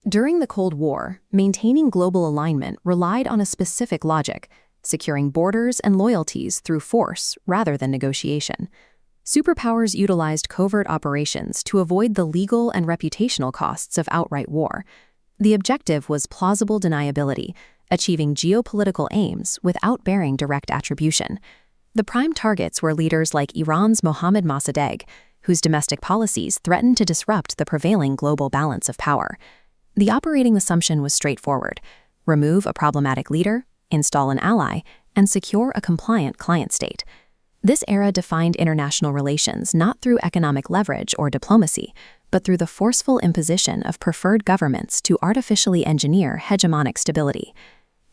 During the Cold War, maintaining global alignment relied on a specific logic, securing borders and loyalties through force rather than negotiation. Superpowers utilized covert operations to avoid the legal and reputational costs of outright war. The objective was plausible deniability, achieving geopolitical aims without bearing direct attribution. The prime targets were leaders like Iran's Mohammad Mossadegh, whose domestic policies threatened to disrupt the prevailing global balance of power. The operating assumption was straightforward: remove a problematic leader, install an ally, and secure a compliant client state. This era defined international relations not through economic leverage or diplomacy, but through the forceful imposition of preferred governments to artificially engineer hegemonic stability.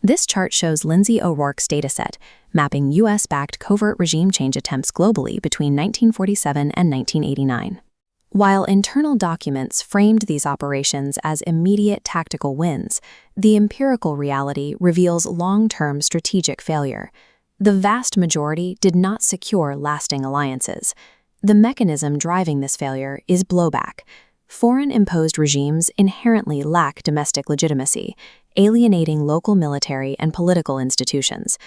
This chart shows Lindsay O'Rourke's dataset, mapping U.S.-backed covert regime change attempts globally between 1947 and 1989. While internal documents framed these operations as immediate tactical wins, the empirical reality reveals long-term strategic failure. The vast majority did not secure lasting alliances. The mechanism driving this failure is blowback. Foreign-imposed regimes inherently lack domestic legitimacy, alienating local military and political institutions.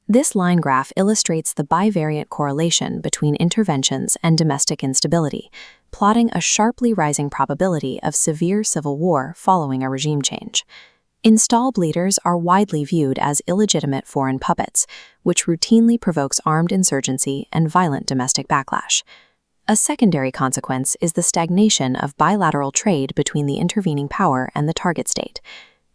This line graph illustrates the bivariate correlation between interventions and domestic instability, plotting a sharply rising probability of severe civil war following a regime change. Installed leaders are widely viewed as illegitimate foreign puppets, which routinely provokes armed insurgency and violent domestic backlash. A secondary consequence is the stagnation of bilateral trade between the intervening power and the target state.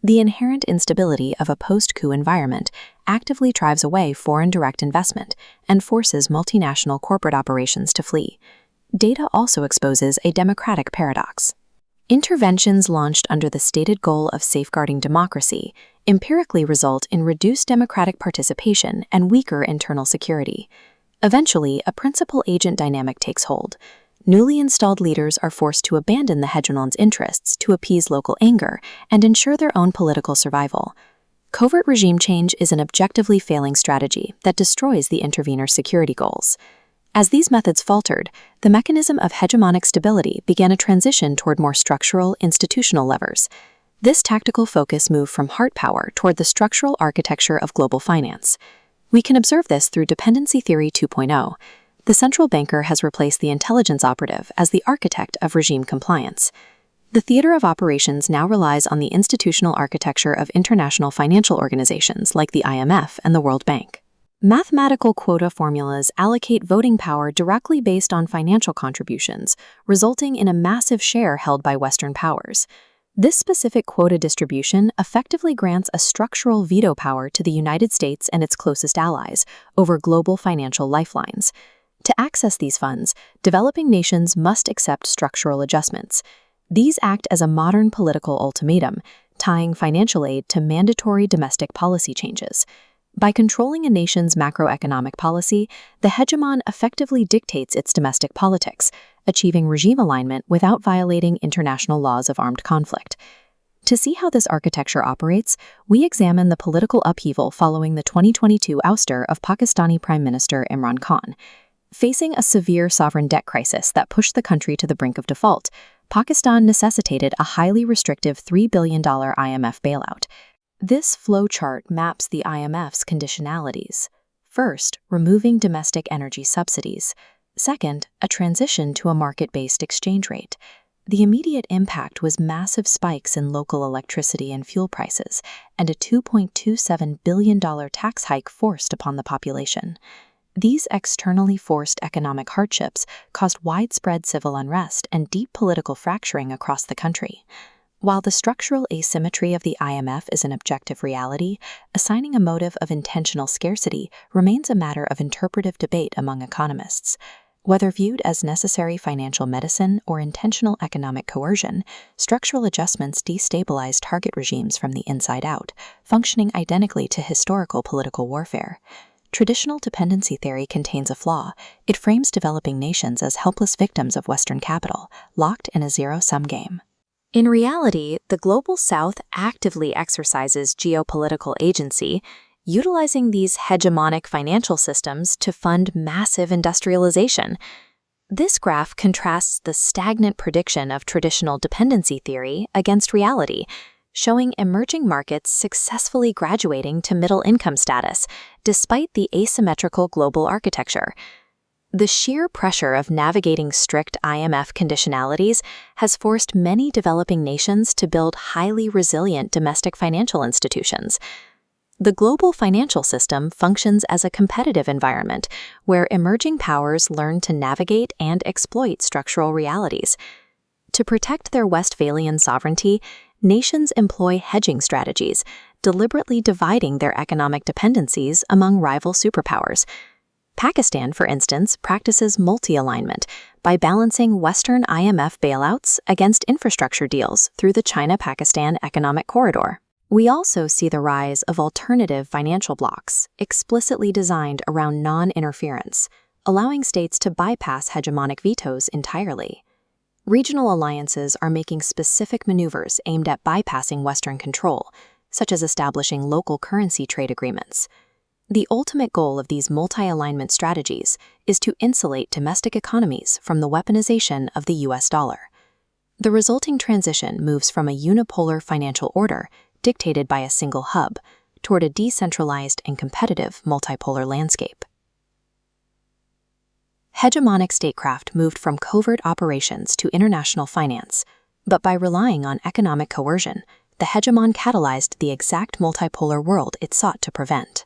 The inherent instability of a post-coup environment actively drives away foreign direct investment and forces multinational corporate operations to flee. Data also exposes a democratic paradox. Interventions launched under the stated goal of safeguarding democracy empirically result in reduced democratic participation and weaker internal security. Eventually, a principal-agent dynamic takes hold. Newly installed leaders are forced to abandon the hegemon's interests to appease local anger and ensure their own political survival. Covert regime change is an objectively failing strategy that destroys the intervener's security goals. As these methods faltered, the mechanism of hegemonic stability began a transition toward more structural, institutional levers. This tactical focus moved from hard power toward the structural architecture of global finance. We can observe this through Dependency Theory 2.0. The central banker has replaced the intelligence operative as the architect of regime compliance. The theater of operations now relies on the institutional architecture of international financial organizations like the IMF and the World Bank. Mathematical quota formulas allocate voting power directly based on financial contributions, resulting in a massive share held by Western powers. This specific quota distribution effectively grants a structural veto power to the United States and its closest allies over global financial lifelines. To access these funds, developing nations must accept structural adjustments. These act as a modern political ultimatum, tying financial aid to mandatory domestic policy changes. By controlling a nation's macroeconomic policy, the hegemon effectively dictates its domestic politics, achieving regime alignment without violating international laws of armed conflict. To see how this architecture operates, we examine the political upheaval following the 2022 ouster of Pakistani Prime Minister Imran Khan. Facing a severe sovereign debt crisis that pushed the country to the brink of default, Pakistan necessitated a highly restrictive $3 billion IMF bailout. This flowchart maps the IMF's conditionalities. First, removing domestic energy subsidies. Second, a transition to a market-based exchange rate. The immediate impact was massive spikes in local electricity and fuel prices, and a $2.27 billion tax hike forced upon the population. These externally forced economic hardships caused widespread civil unrest and deep political fracturing across the country. While the structural asymmetry of the IMF is an objective reality, assigning a motive of intentional scarcity remains a matter of interpretive debate among economists. Whether viewed as necessary financial medicine or intentional economic coercion, structural adjustments destabilize target regimes from the inside out, functioning identically to historical political warfare. Traditional dependency theory contains a flaw. It frames developing nations as helpless victims of Western capital, locked in a zero-sum game. In reality, the Global South actively exercises geopolitical agency, utilizing these hegemonic financial systems to fund massive industrialization. This graph contrasts the stagnant prediction of traditional dependency theory against reality, showing emerging markets successfully graduating to middle-income status despite the asymmetrical global architecture. The sheer pressure of navigating strict IMF conditionalities has forced many developing nations to build highly resilient domestic financial institutions. The global financial system functions as a competitive environment where emerging powers learn to navigate and exploit structural realities. To protect their Westphalian sovereignty, nations employ hedging strategies, deliberately dividing their economic dependencies among rival superpowers. Pakistan, for instance, practices multi-alignment by balancing Western IMF bailouts against infrastructure deals through the China-Pakistan Economic Corridor. We also see the rise of alternative financial blocs, explicitly designed around non-interference, allowing states to bypass hegemonic vetoes entirely. Regional alliances are making specific maneuvers aimed at bypassing Western control, such as establishing local currency trade agreements. The ultimate goal of these multi-alignment strategies is to insulate domestic economies from the weaponization of the US dollar. The resulting transition moves from a unipolar financial order dictated by a single hub toward a decentralized and competitive multipolar landscape. Hegemonic statecraft moved from covert operations to international finance, but by relying on economic coercion, the hegemon catalyzed the exact multipolar world it sought to prevent.